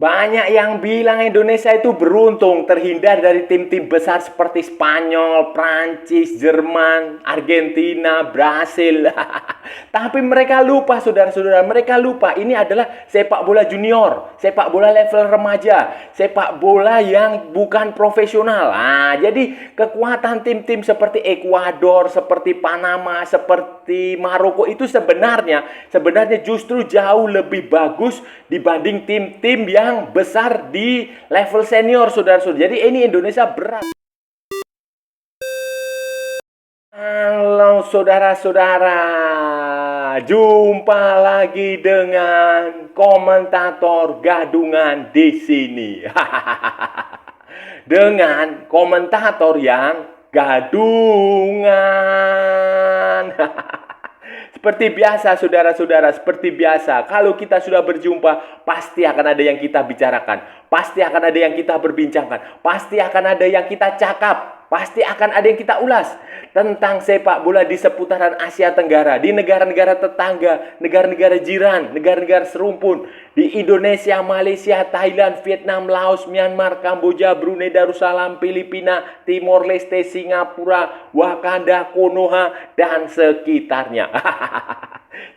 Banyak yang bilang Indonesia itu beruntung terhindar dari tim-tim besar seperti Spanyol, Prancis, Jerman, Argentina, Brasil. Tapi mereka lupa, saudara-saudara, mereka lupa ini adalah sepak bola junior, sepak bola level remaja, sepak bola yang bukan profesional. Jadi kekuatan tim-tim seperti Ekuador, seperti Panama, seperti Maroko itu sebenarnya justru jauh lebih bagus dibanding tim-tim yang besar di level senior, saudara-saudara. Jadi ini Indonesia berat. Halo saudara-saudara, jumpa lagi dengan komentator gadungan di sini. Dengan komentator yang gadungan. Seperti biasa, saudara-saudara, seperti biasa. Kalau kita sudah berjumpa, pasti akan ada yang kita bicarakan. Pasti akan ada yang kita berbincangkan. Pasti akan ada yang kita cakap. Pasti akan ada yang kita ulas tentang sepak bola di seputaran Asia Tenggara, di negara-negara tetangga, negara-negara jiran, negara-negara serumpun, di Indonesia, Malaysia, Thailand, Vietnam, Laos, Myanmar, Kamboja, Brunei Darussalam, Filipina, Timor Leste, Singapura, Wakanda, Konoha, dan sekitarnya.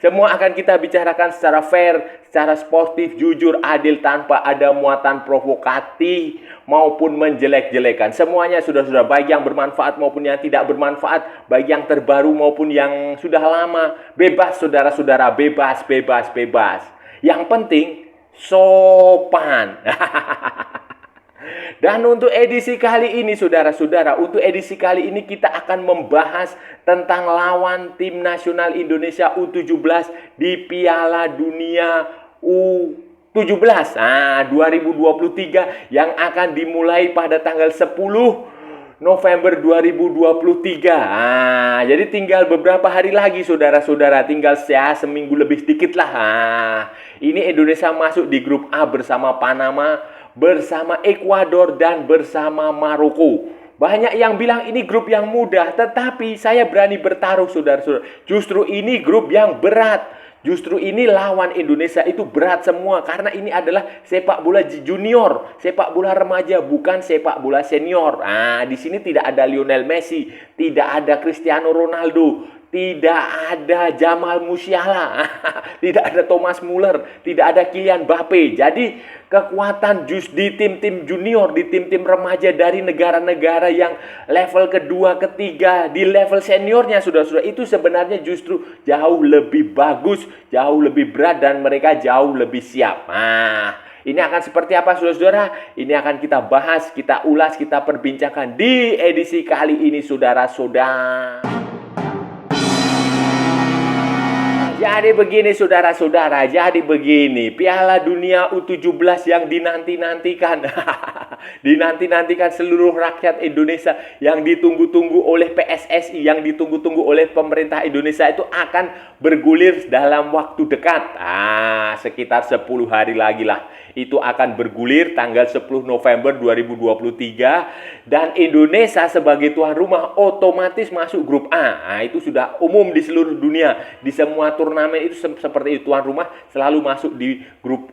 Semua akan kita bicarakan secara fair, secara sportif, jujur, adil, tanpa ada muatan provokatif maupun menjelek-jelekan. Semuanya sudah baik yang bermanfaat maupun yang tidak bermanfaat, baik yang terbaru maupun yang sudah lama. Bebas, saudara-saudara, bebas. Yang penting sopan. Dan untuk edisi kali ini, saudara-saudara, kita akan membahas tentang lawan tim nasional Indonesia U17 di Piala Dunia U17 2023 yang akan dimulai pada tanggal 10 November 2023. Jadi tinggal beberapa hari lagi, saudara-saudara, tinggal seminggu lebih sedikit lah. Ini Indonesia masuk di grup A bersama Panama, bersama Ekuador, dan bersama Maroko. Banyak yang bilang ini grup yang mudah, tetapi saya berani bertaruh, saudara-saudara, justru ini grup yang berat. Justru ini lawan Indonesia itu berat semua, karena ini adalah sepak bola junior, sepak bola remaja, bukan sepak bola senior. Di sini tidak ada Lionel Messi, tidak ada Cristiano Ronaldo, tidak ada Jamal Musiala, tidak ada Thomas Muller, tidak ada Kylian Mbappe. Jadi kekuatan di tim-tim junior, di tim-tim remaja dari negara-negara yang level kedua, ketiga, di level seniornya, saudara-saudara, itu sebenarnya justru jauh lebih bagus, jauh lebih berat, dan mereka jauh lebih siap. Ini akan seperti apa, saudara-saudara? Ini akan kita bahas, kita ulas, kita perbincangkan di edisi kali ini, saudara-saudara. Jadi begini, saudara-saudara, Piala Dunia U17 yang dinanti-nantikan. Dinanti-nantikan seluruh rakyat Indonesia, yang ditunggu-tunggu oleh PSSI, yang ditunggu-tunggu oleh pemerintah Indonesia, itu akan bergulir dalam waktu dekat. Sekitar 10 hari lagi lah. Itu akan bergulir tanggal 10 November 2023. Dan Indonesia sebagai tuan rumah otomatis masuk grup A. Itu sudah umum di seluruh dunia. Di semua turnamen itu seperti itu, tuan rumah selalu masuk di grup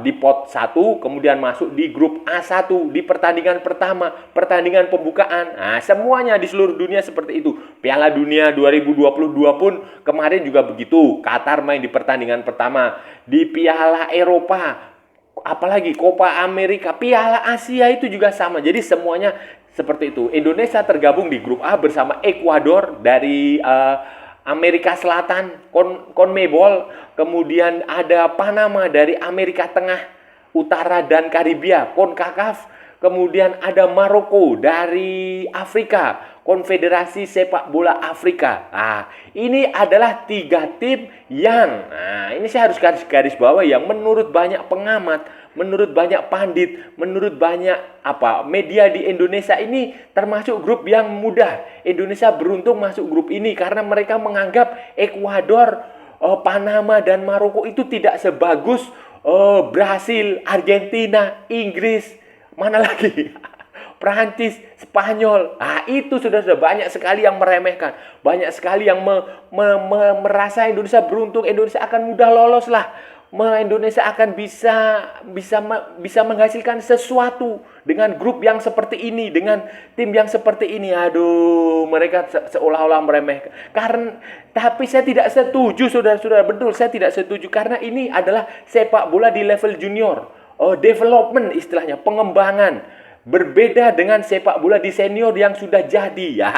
di pot 1, kemudian masuk di grup A1 di pertandingan pertama, pertandingan pembukaan. Semuanya di seluruh dunia seperti itu. Piala Dunia 2022 pun kemarin juga begitu. Qatar main di pertandingan pertama. Di Piala Eropa, apalagi Copa America, Piala Asia itu juga sama. Jadi semuanya seperti itu. Indonesia tergabung di grup A bersama Ekuador dari Amerika Selatan, CONMEBOL, kemudian ada Panama dari Amerika Tengah, Utara, dan Karibia, CONCACAF, kemudian ada Maroko dari Afrika, Konfederasi Sepak Bola Afrika. Ini adalah 3 tim yang, ini saya harus garis bawah ya, menurut banyak pengamat, menurut banyak pandit, menurut banyak media di Indonesia, ini termasuk grup yang mudah. Indonesia beruntung masuk grup ini karena mereka menganggap Ekuador, Panama, dan Maroko itu tidak sebagus Brasil, Argentina, Inggris, mana lagi? Prancis, Spanyol. Itu sudah banyak sekali yang meremehkan. Banyak sekali yang merasa Indonesia beruntung, Indonesia akan mudah lolos lah. Indonesia akan bisa menghasilkan sesuatu dengan grup yang seperti ini, dengan tim yang seperti ini. Aduh, mereka seolah-olah meremehkan. Tapi saya tidak setuju, saudara-saudara. Betul, saya tidak setuju karena ini adalah sepak bola di level junior. Development istilahnya, pengembangan. Berbeda dengan sepak bola di senior yang sudah jadi. Ya.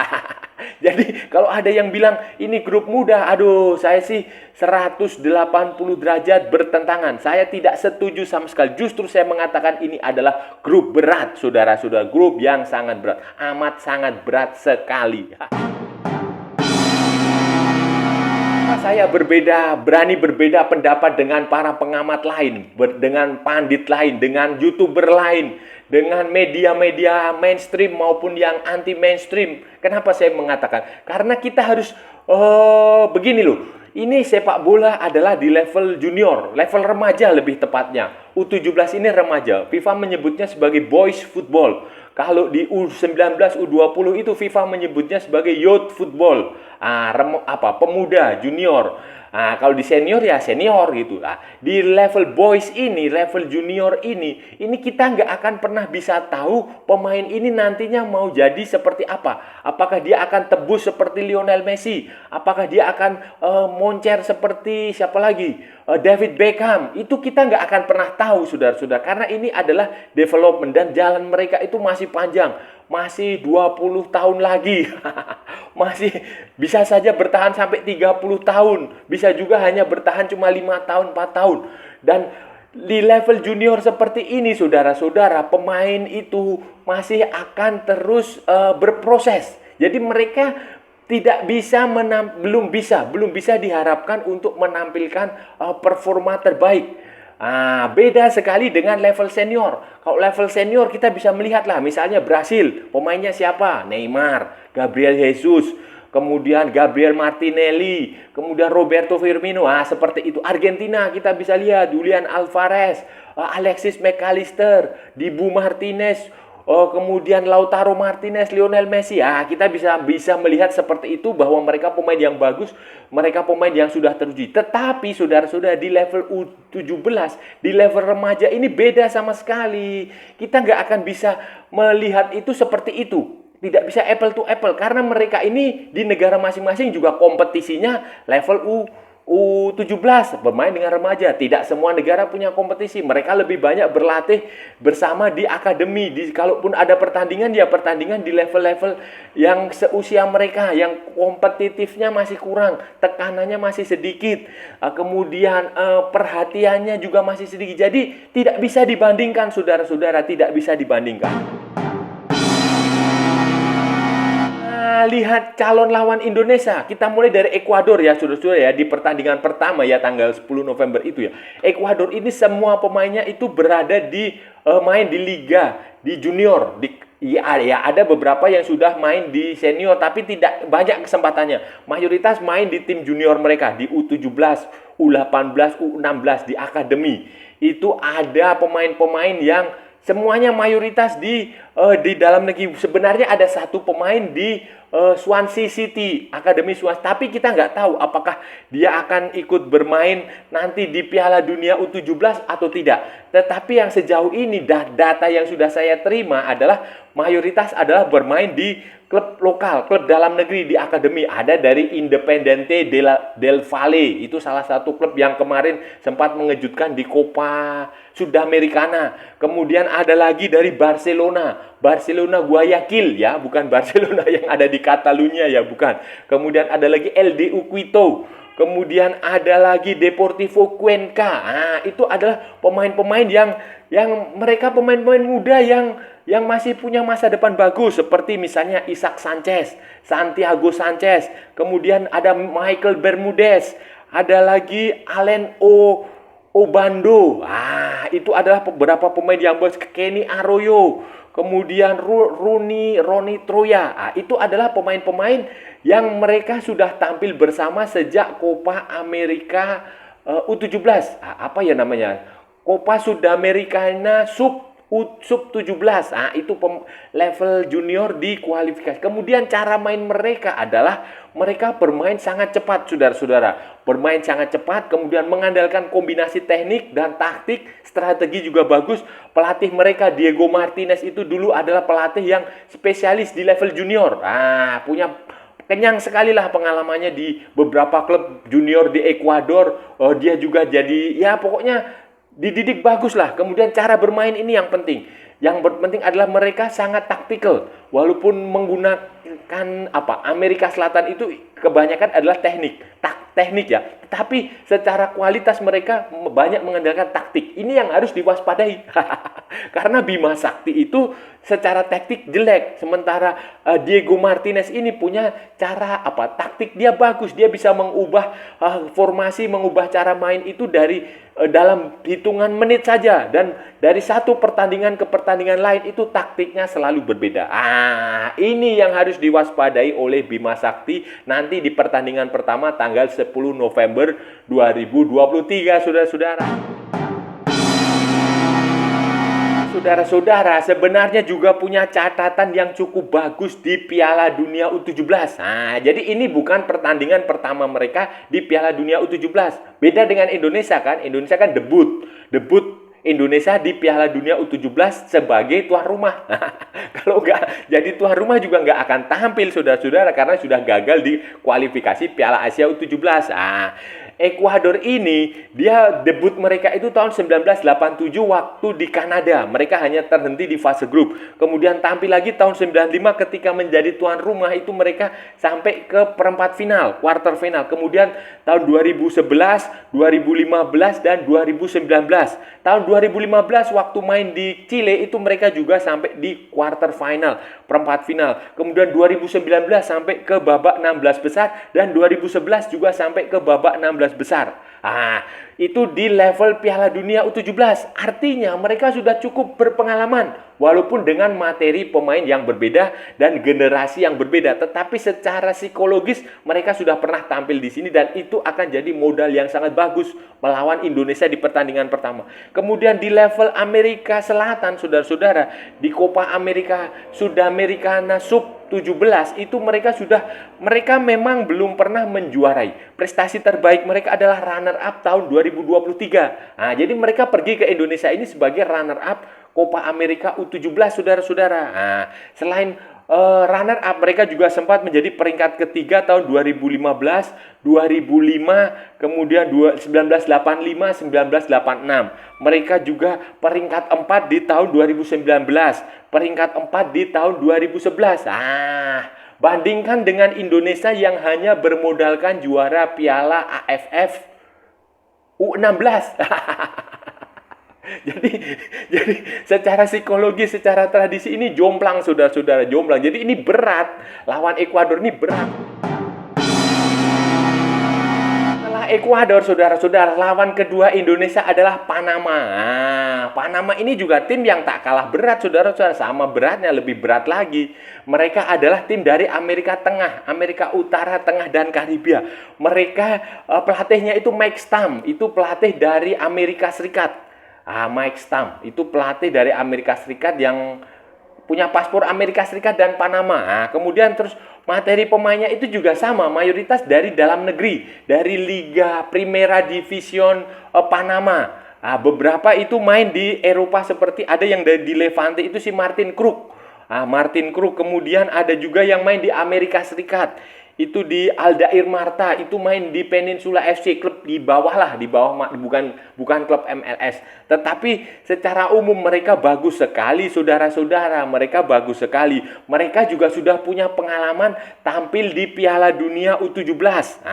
Jadi kalau ada yang bilang ini grup muda, aduh, saya sih 180 derajat bertentangan. Saya tidak setuju sama sekali. Justru saya mengatakan ini adalah grup berat, saudara-saudara. Grup yang sangat berat. Amat sangat berat sekali. Saya berani berbeda pendapat dengan para pengamat lain, dengan pandit lain, dengan YouTuber lain, dengan media-media mainstream maupun yang anti mainstream. Kenapa saya mengatakan? Karena kita harus begini loh. Ini sepak bola adalah di level junior, level remaja lebih tepatnya. U17 ini remaja. FIFA menyebutnya sebagai boys football. Kalau di U19, U20 itu FIFA menyebutnya sebagai youth football. Pemuda, junior. Kalau di senior ya senior gitu. Di level boys ini, level junior ini kita nggak akan pernah bisa tahu pemain ini nantinya mau jadi seperti apa. Apakah dia akan tebus seperti Lionel Messi? Apakah dia akan moncer seperti siapa lagi? David Beckham. Itu kita nggak akan pernah tahu, saudara-saudara. Karena ini adalah development dan jalan mereka itu masih panjang. Masih 20 tahun lagi. Masih bisa saja bertahan sampai 30 tahun. Bisa juga hanya bertahan cuma 5 tahun, 4 tahun. Dan di level junior seperti ini, saudara-saudara, pemain itu masih akan terus berproses. Jadi mereka belum bisa diharapkan untuk menampilkan performa terbaik. Beda sekali dengan level senior. Kalau level senior kita bisa melihat lah, misalnya Brasil, pemainnya siapa? Neymar, Gabriel Jesus, kemudian Gabriel Martinelli, kemudian Roberto Firmino. Seperti itu. Argentina kita bisa lihat Julian Alvarez, Alexis McAllister, Dibu Martinez, kemudian Lautaro Martinez, Lionel Messi. Kita bisa melihat seperti itu bahwa mereka pemain yang bagus, mereka pemain yang sudah teruji. Tetapi saudara-saudara di level U17, di level remaja ini beda sama sekali. Kita nggak akan bisa melihat itu seperti itu. Tidak bisa apple to apple karena mereka ini di negara masing-masing juga kompetisinya level U17 bermain dengan remaja. Tidak semua negara punya kompetisi. Mereka lebih banyak berlatih bersama di akademi. Kalaupun ada pertandingan, ya pertandingan di level-level yang seusia mereka, yang kompetitifnya masih kurang, tekanannya masih sedikit, kemudian perhatiannya juga masih sedikit. Jadi tidak bisa dibandingkan, saudara-saudara, tidak bisa dibandingkan. Lihat calon lawan Indonesia. Kita mulai dari Ekuador ya, saudara-saudara ya, di pertandingan pertama ya tanggal 10 November itu ya. Ekuador ini semua pemainnya itu berada main di liga, di junior, ada beberapa yang sudah main di senior tapi tidak banyak kesempatannya. Mayoritas main di tim junior mereka di U17, U18, U16 di akademi. Itu ada pemain-pemain yang semuanya mayoritas di dalam negeri. Sebenarnya ada satu pemain di Swansea City, Akademi Swansea. Tapi kita nggak tahu apakah dia akan ikut bermain nanti di Piala Dunia U17 atau tidak. Tetapi yang sejauh ini data yang sudah saya terima adalah mayoritas adalah bermain di klub lokal, klub dalam negeri di akademi. Ada dari Independiente del Valle, itu salah satu klub yang kemarin sempat mengejutkan di Copa Sudamericana. Kemudian ada lagi dari Barcelona Guayaquil ya, bukan Barcelona yang ada di Catalunya ya, bukan. Kemudian ada lagi LDU Quito. Kemudian ada lagi Deportivo Cuenca. Itu adalah pemain-pemain yang mereka pemain-pemain muda yang masih punya masa depan bagus, seperti misalnya Isak Sanchez, Santiago Sanchez, kemudian ada Michael Bermudez, ada lagi Allen Obando. Itu adalah beberapa pemain yang bagus. Kenny Arroyo, kemudian Roni Troya. Itu adalah pemain-pemain yang mereka sudah tampil bersama sejak Copa America U17. Apa ya namanya? Copa Sudamericana sub 17. Nah, itu level junior di kualifikasi. Kemudian cara main mereka adalah mereka bermain sangat cepat, saudara-saudara. Bermain sangat cepat, kemudian mengandalkan kombinasi teknik dan taktik, strategi juga bagus. Pelatih mereka Diego Martinez itu dulu adalah pelatih yang spesialis di level junior. Nah, punya kenyang sekali lah pengalamannya di beberapa klub junior di Ekuador. Dia juga jadi, ya pokoknya dididik bagus lah. Kemudian cara bermain ini yang penting. Yang penting adalah mereka sangat taktikal. Walaupun menggunakan Amerika Selatan itu kebanyakan adalah teknik ya. Tapi secara kualitas mereka banyak mengandalkan taktik. Ini yang harus diwaspadai. Karena Bima Sakti itu secara taktik jelek. Sementara Diego Martinez ini punya cara taktik dia bagus. Dia bisa mengubah formasi, mengubah cara main itu dari dalam hitungan menit saja. Dan dari satu pertandingan ke pertandingan lain itu taktiknya selalu berbeda. Ini yang harus diwaspadai oleh Bima Sakti nanti di pertandingan pertama tanggal 10 November 2023, saudara-saudara. Saudara-saudara, sebenarnya juga punya catatan yang cukup bagus di Piala Dunia U17. Jadi ini bukan pertandingan pertama mereka di Piala Dunia U17. Beda dengan Indonesia kan? Indonesia kan debut Indonesia di Piala Dunia U17 sebagai tuan rumah. Kalau nggak jadi tuan rumah juga nggak akan tampil, saudara-saudara, karena sudah gagal di kualifikasi Piala Asia U17. Ekuador ini, dia debut mereka itu tahun 1987 waktu di Kanada. Mereka hanya terhenti di fase grup. Kemudian tampil lagi tahun 95 ketika menjadi tuan rumah, itu mereka sampai ke perempat final, quarter final. Kemudian tahun 2011, 2015, dan 2019. Tahun 2015 waktu main di Chile itu mereka juga sampai di quarter final, perempat final. Kemudian 2019 sampai ke babak 16 besar dan 2011 juga sampai ke babak 16 besar. Itu di level Piala Dunia U17. Artinya mereka sudah cukup berpengalaman walaupun dengan materi pemain yang berbeda dan generasi yang berbeda, tetapi secara psikologis mereka sudah pernah tampil di sini dan itu akan jadi modal yang sangat bagus melawan Indonesia di pertandingan pertama. Kemudian di level Amerika Selatan, saudara-saudara, di Copa America Sudamericana Sub 17 itu mereka memang belum pernah menjuarai. Prestasi terbaik mereka adalah runner up tahun 2023. Jadi mereka pergi ke Indonesia ini sebagai runner up Copa America U17, saudara-saudara. Selain runner up, mereka juga sempat menjadi peringkat ketiga tahun 2015, 2005, kemudian 1985, 1986. Mereka juga peringkat 4 di tahun 2019, peringkat 4 di tahun 2011. Bandingkan dengan Indonesia yang hanya bermodalkan juara Piala AFF U16. Jadi secara psikologi, secara tradisi ini jomplang, saudara-saudara, jomplang. Jadi ini berat, lawan Ekuador ini berat. Setelah Ekuador, saudara-saudara, lawan kedua Indonesia adalah Panama. Panama ini juga tim yang tak kalah berat, saudara-saudara, sama beratnya, lebih berat lagi. Mereka adalah tim dari Amerika Tengah, Amerika Utara, Tengah, dan Karibia. Mereka pelatihnya itu Mike Stam, itu pelatih dari Amerika Serikat. Mike Stam itu pelatih dari Amerika Serikat yang punya paspor Amerika Serikat dan Panama. Kemudian terus materi pemainnya itu juga sama, mayoritas dari dalam negeri, dari Liga Primera Division Panama. Beberapa itu main di Eropa, seperti ada yang di Levante itu si Martin Kruk. Martin Kruk. Kemudian ada juga yang main di Amerika Serikat. Itu di Aldair Marta, itu main di Peninsula FC, klub di bawah lah, bukan klub MLS. Tetapi secara umum mereka bagus sekali, saudara-saudara, mereka bagus sekali. Mereka juga sudah punya pengalaman tampil di Piala Dunia U17.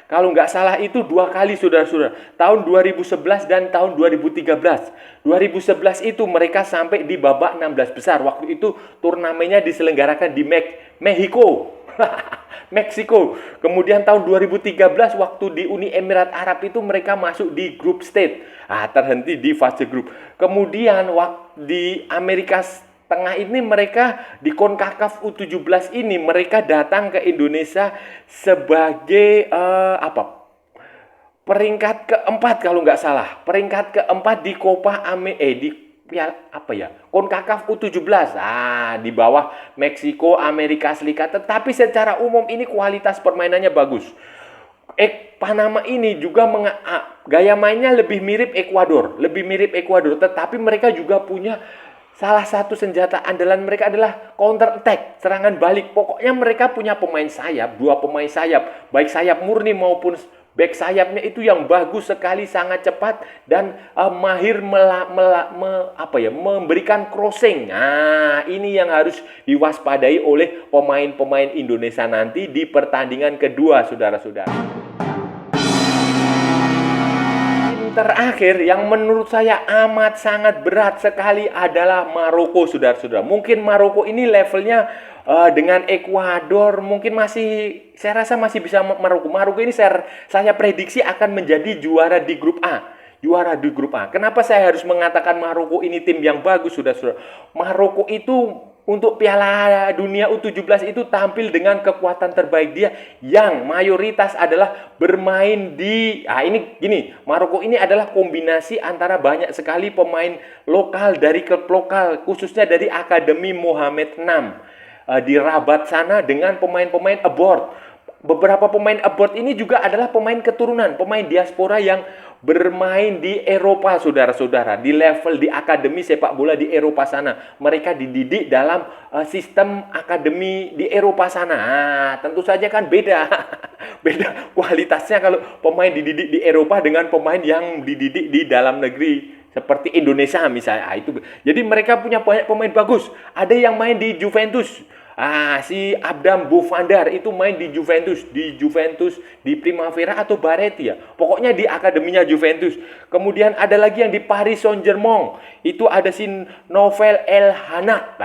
Kalau nggak salah itu 2 kali, saudara-saudara, tahun 2011 dan tahun 2013. 2011 itu mereka sampai di babak 16 besar. Waktu itu turnamennya diselenggarakan di Meksiko. Meksiko. Kemudian tahun 2013 waktu di Uni Emirat Arab itu mereka masuk di group stage. Terhenti di fase grup. Kemudian waktu di Amerika Tengah ini mereka di CONCACAF U17 ini mereka datang ke Indonesia sebagai peringkat keempat kalau nggak salah. Peringkat keempat di di CONCACAF U17. Di bawah Meksiko, Amerika Serikat. Tetapi secara umum ini kualitas permainannya bagus. Panama ini juga gaya mainnya lebih mirip Ekuador, tetapi mereka juga punya salah satu senjata andalan mereka adalah counter attack, serangan balik. Pokoknya mereka punya pemain sayap, 2 pemain sayap, baik sayap murni maupun back sayapnya itu yang bagus sekali, sangat cepat dan mahir memberikan crossing. Ini yang harus diwaspadai oleh pemain-pemain Indonesia nanti di pertandingan kedua, saudara-saudara. Terakhir yang menurut saya amat sangat berat sekali adalah Maroko, saudara-saudara. Mungkin Maroko ini levelnya dengan Ekuador mungkin saya rasa masih bisa Maroko. Maroko ini saya prediksi akan menjadi juara di grup A. Kenapa saya harus mengatakan Maroko ini tim yang bagus, saudara-saudara? Maroko itu untuk Piala Dunia U17 itu tampil dengan kekuatan terbaik dia yang mayoritas adalah bermain Maroko ini adalah kombinasi antara banyak sekali pemain lokal dari klub lokal, khususnya dari Akademi Mohamed VI di Rabat sana dengan pemain-pemain abroad. Beberapa pemain abroad ini juga adalah pemain keturunan, pemain diaspora yang bermain di Eropa, saudara-saudara, di level di akademi sepak bola di Eropa sana. Mereka dididik dalam sistem akademi di Eropa sana. Tentu saja kan beda kualitasnya kalau pemain dididik di Eropa dengan pemain yang dididik di dalam negeri seperti Indonesia misalnya. Jadi mereka punya banyak pemain bagus. Ada yang main di Juventus. Si Abdam Bovandar itu main di Juventus di Primavera atau Barretti ya. Pokoknya di akademinya Juventus. Kemudian ada lagi yang di Paris Saint-Germain. Itu ada si Novel El Hanak.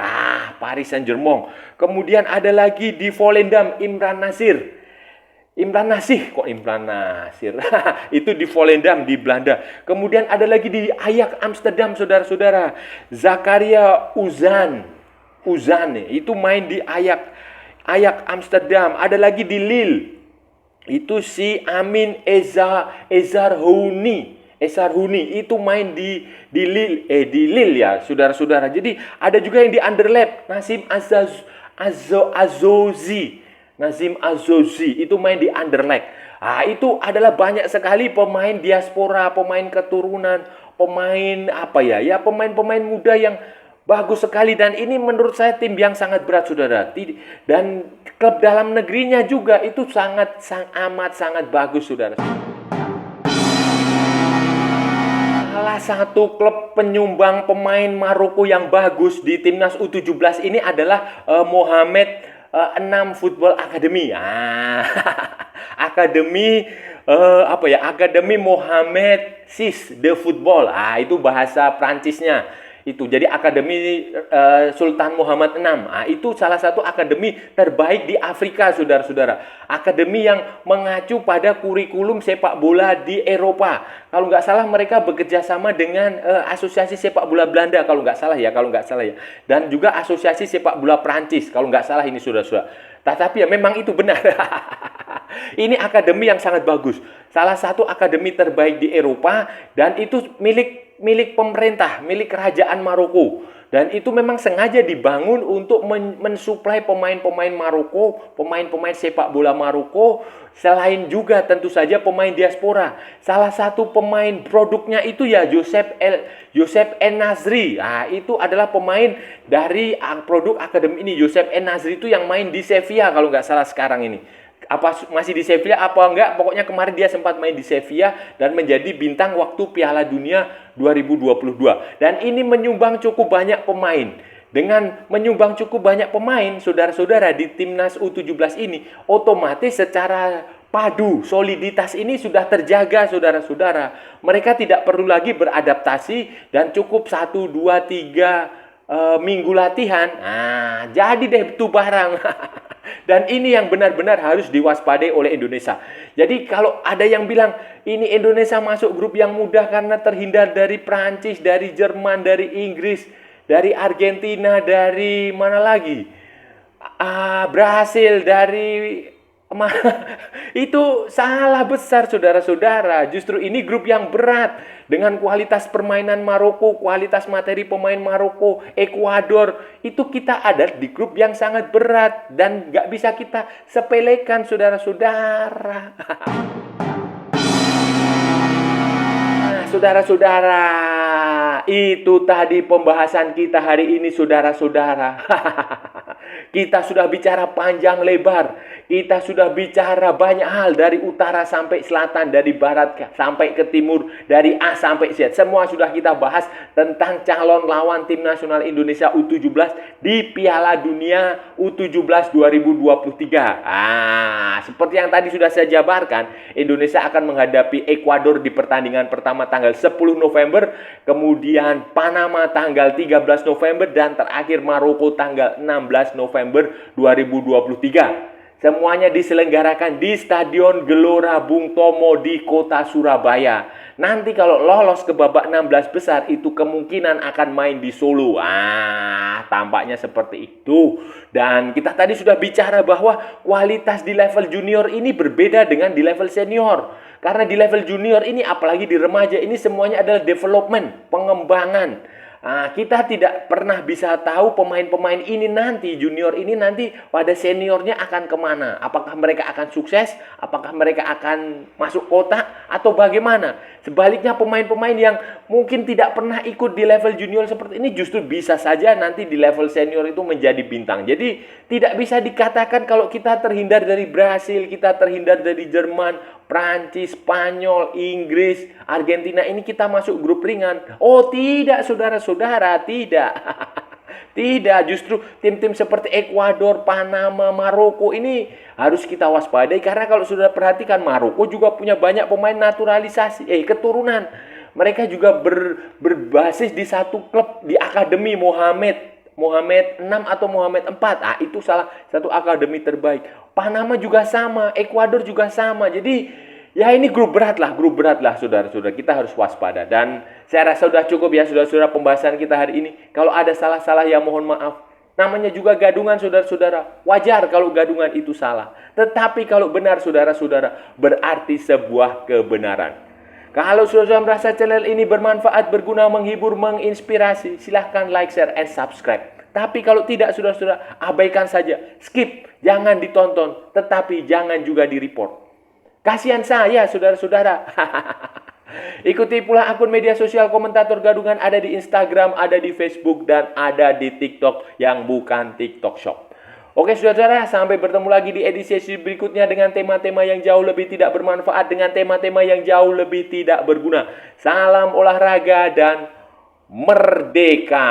Paris Saint-Germain. Kemudian ada lagi di Volendam Imran Nasir. Itu di Volendam di Belanda. Kemudian ada lagi di Ajax Amsterdam, saudara-saudara. Zakaria Uzan itu main di Ajax Amsterdam. Ada lagi di Lille. Itu si Amin Ezarhouni itu main di Lille ya, saudara-saudara. Jadi ada juga yang di Anderlecht, Nazim Azozi itu main di Anderlecht. Itu adalah banyak sekali pemain diaspora, pemain keturunan, pemain muda yang bagus sekali. Dan ini menurut saya tim yang sangat berat, saudara. Dan klub dalam negerinya juga itu amat sangat bagus, saudara. Salah satu klub penyumbang pemain Maroko yang bagus di timnas U17 ini adalah Mohamed VI Football Academy. Akademi Mohamed VI de Football. Itu bahasa Prancisnya. Jadi akademi Sultan Muhammad VI. Itu salah satu akademi terbaik di Afrika, saudara-saudara. Akademi yang mengacu pada kurikulum sepak bola di Eropa. Kalau nggak salah mereka bekerja sama dengan Asosiasi Sepak Bola Belanda kalau nggak salah ya. Dan juga Asosiasi Sepak Bola Prancis kalau nggak salah ini, saudara-saudara. Tetapi ya memang itu benar. Ini akademi yang sangat bagus. Salah satu akademi terbaik di Eropa dan itu milik pemerintah, milik kerajaan Maroko. Dan itu memang sengaja dibangun untuk mensuplai pemain-pemain Maroko, pemain-pemain sepak bola Maroko, selain juga tentu saja pemain diaspora. Salah satu pemain produknya itu ya Joseph En Nasri. Itu adalah pemain dari produk akademi ini. Joseph En Nasri itu yang main di Sevilla kalau nggak salah sekarang ini. Masih di Sevilla apa enggak, pokoknya kemarin dia sempat main di Sevilla dan menjadi bintang waktu Piala Dunia 2022. Dan ini menyumbang cukup banyak pemain. Dengan menyumbang cukup banyak pemain, saudara-saudara, di timnas U17 ini otomatis secara padu, soliditas ini sudah terjaga, saudara-saudara. Mereka tidak perlu lagi beradaptasi dan cukup 1, 2, 3 minggu latihan. Jadi deh itu barang. Dan ini yang benar-benar harus diwaspadai oleh Indonesia. Jadi kalau ada yang bilang ini Indonesia masuk grup yang mudah karena terhindar dari Prancis, dari Jerman, dari Inggris, dari Argentina, dari mana lagi? Brasil, dari Ma- Itu salah besar saudara-saudara. Justru ini grup yang berat. Dengan kualitas permainan Maroko, kualitas materi pemain Maroko, Ekuador. Itu kita ada di grup yang sangat berat. Dan nggak bisa kita sepelekan saudara-saudara. Nah, saudara-saudara, itu tadi pembahasan kita hari ini, saudara-saudara. Kita sudah bicara panjang lebar. Kita sudah bicara banyak hal dari utara sampai selatan, dari barat sampai ke timur, dari A sampai Z. Semua sudah kita bahas tentang calon lawan tim nasional Indonesia U17 di Piala Dunia U17 2023. Seperti yang tadi sudah saya jabarkan, Indonesia akan menghadapi Ekuador di pertandingan pertama tanggal 10 November, kemudian Panama tanggal 13 November, dan terakhir Maroko tanggal 16 November 2023. Semuanya diselenggarakan di Stadion Gelora Bung Tomo di kota Surabaya. Nanti kalau lolos ke babak 16 besar, itu kemungkinan akan main di Solo. Tampaknya seperti itu. Dan kita tadi sudah bicara bahwa kualitas di level junior ini berbeda dengan di level senior. Karena di level junior ini, apalagi di remaja ini, semuanya adalah development, pengembangan. Kita tidak pernah bisa tahu pemain-pemain ini nanti, junior ini nanti pada seniornya akan kemana. Apakah mereka akan sukses? Apakah mereka akan masuk kota? Atau bagaimana? Sebaliknya, pemain-pemain yang mungkin tidak pernah ikut di level junior seperti ini justru bisa saja nanti di level senior itu menjadi bintang. Jadi tidak bisa dikatakan kalau kita terhindar dari Brasil, kita terhindar dari Jerman, Prancis, Spanyol, Inggris, Argentina, ini kita masuk grup ringan. Oh tidak saudara-saudara, tidak. Tidak, justru tim-tim seperti Ekuador, Panama, Maroko ini harus kita waspadai. Karena kalau sudah perhatikan, Maroko juga punya banyak pemain naturalisasi, keturunan. Mereka juga berbasis di satu klub, di Akademi Mohamed 6 atau Mohamed 4. Itu salah satu akademi terbaik. Panama juga sama, Ekuador juga sama. Jadi ya ini grup berat lah saudara-saudara. Kita harus waspada. Dan saya rasa sudah cukup ya saudara-saudara pembahasan kita hari ini. Kalau ada salah-salah ya mohon maaf. Namanya juga gadungan saudara-saudara. Wajar kalau gadungan itu salah. Tetapi kalau benar saudara-saudara, berarti sebuah kebenaran. Kalau saudara merasa channel ini bermanfaat, berguna, menghibur, menginspirasi, silahkan like, share, and subscribe. Tapi kalau tidak, saudara-saudara, abaikan saja. Skip, jangan ditonton, tetapi jangan juga di-report. Kasihan saya, saudara-saudara. Ikuti pula akun media sosial Komentator Gadungan, ada di Instagram, ada di Facebook, dan ada di TikTok yang bukan TikTok Shop. Oke saudara-saudara, sampai bertemu lagi di edisi berikutnya dengan tema-tema yang jauh lebih tidak bermanfaat, dengan tema-tema yang jauh lebih tidak berguna. Salam olahraga dan merdeka!